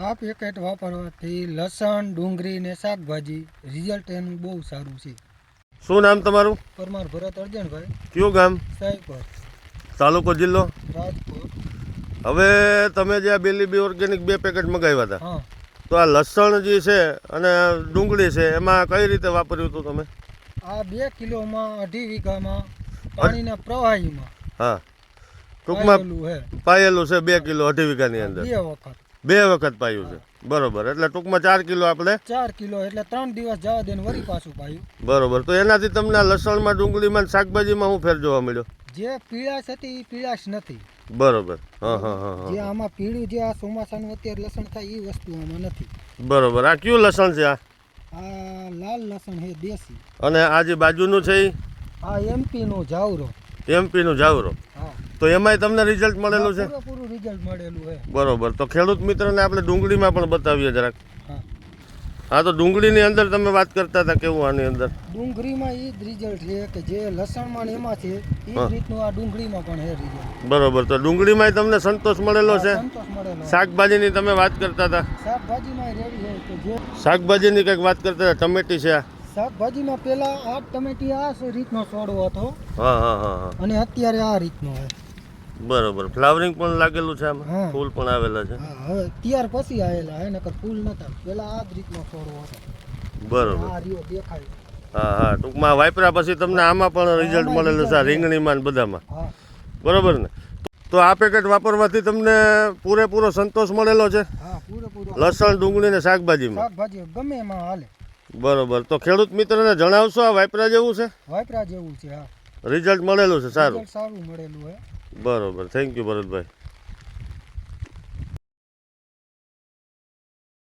આ પેકેટ વાપરવાથી લસણ, ડુંગળી ને શાકભાજી રિઝલ્ટ એનું બહુ સારું છે. શું નામ તમારું? પરમાર ભરત અર્જણભાઈ. કયું ગામ? સાઈપર, તાલુકો જિલ્લો? રાજકોટ. હવે તમે જે આ બેલીબી ઓર્ગેનિક 2 પેકેટ મંગાવ્યા હતા, હા, તો આ લસણ જે છે અને ડુંગળી છે એમાં કઈ રીતે વાપર્યું હતું તમે? આ 2 કિલોમાં 2.5 વીઘામાં પાણીના પ્રવાહીમાં હા, ટૂંકમાં પાયેલું છે 2 કિલો 2.5 વીઘાની અંદર 2 વખત પાયું છે. બરોબર, એટલે ટૂંકમાં 4 કિલો આપણે 4 કિલો એટલે 3 દિવસ જવા દે ને વળી પાછું પાયું. બરોબર, તો એનાથી તમને લસણમાં, ડુંગળીમાં ને શાકભાજીમાં શું ફેર જોવા મળ્યો? જે પીળાશ હતી એ પીળાશ નથી. બરોબર. હા હા હા જે આમાં પીળું જે આ ચોમાસાનું અત્યારે લસણ થાય એ વસ્તુ આમાં નથી. બરોબર. આ કયું લસણ છે? આ લાલ લસણ છે દેશી. અને આ જે બાજુનું છે એ? આ એમપી નું જાવરો. એમપી નું જાવરો. હા, તો એમાંય તમને રિઝલ્ટ મળેલું છે? પૂરું રિઝલ્ટ મળેલું છે. બરોબર, તો ખેડૂત મિત્રને આપણે ડુંગળીમાં પણ બતાવીએ જરાક. હા, હા, તો ડુંગળીની અંદર તમે વાત કરતા હતા, કેવું આની અંદર? ડુંગળીમાં એ જ રિઝલ્ટ છે કે જે લસણમાં ને એમાં છે એ જ રીતનું આ ડુંગળીમાં પણ છે રિઝલ્ટ. બરોબર, તો ડુંગળીમાં તમને સંતોષ મળેલો છે? સંતોષ મળેલો. શાકભાજીની તમે વાત કરતા હતા? શાકભાજીમાં રેડી છે કે જે શાકભાજીની કંઈક વાત કરતા હતા, ટમેટી છે આ? શાકભાજીમાં પેલા આ ટમેટી આ રીતનો છોડવો હતો હા હા હા હા. અને અત્યારે આ રીતનો છે. બરોબર, ફ્લાવરિંગ પણ લાગેલું છે આમાં? હા. ફૂલ પણ આવેલા છે? હા, હવે ત્યાર પછી આવેલા હે, નકર ફૂલ નતા. પેલા આ જ રીતનો છોડવો હતો. બરોબર. આ રીયો દેખાય. હા હા, ટૂંકમાં વાપર્યા પછી તમને આમાં પણ રિઝલ્ટ મળેલું છે, રીંગણીમાં ને બધામાં? હા, બરોબર ને? તો આ પેકેટ વાપરવાથી તમને પૂરેપૂરો સંતોષ મળેલો છે? હા, પૂરેપૂરો. લસણ, ડુંગળી ને શાકભાજીમાં? શાકભાજી ગમે એમાં હાલે. બરોબર, તો ખેડૂત મિત્રને જણાવશો આ વાપરા જેવું છે? વાપરા જેવું છે. હા, રિઝલ્ટ મળેલું છે સારું? રિઝલ્ટ સારું મળેલું હે. બરોબર, થેન્ક યુ ભરતભાઈ.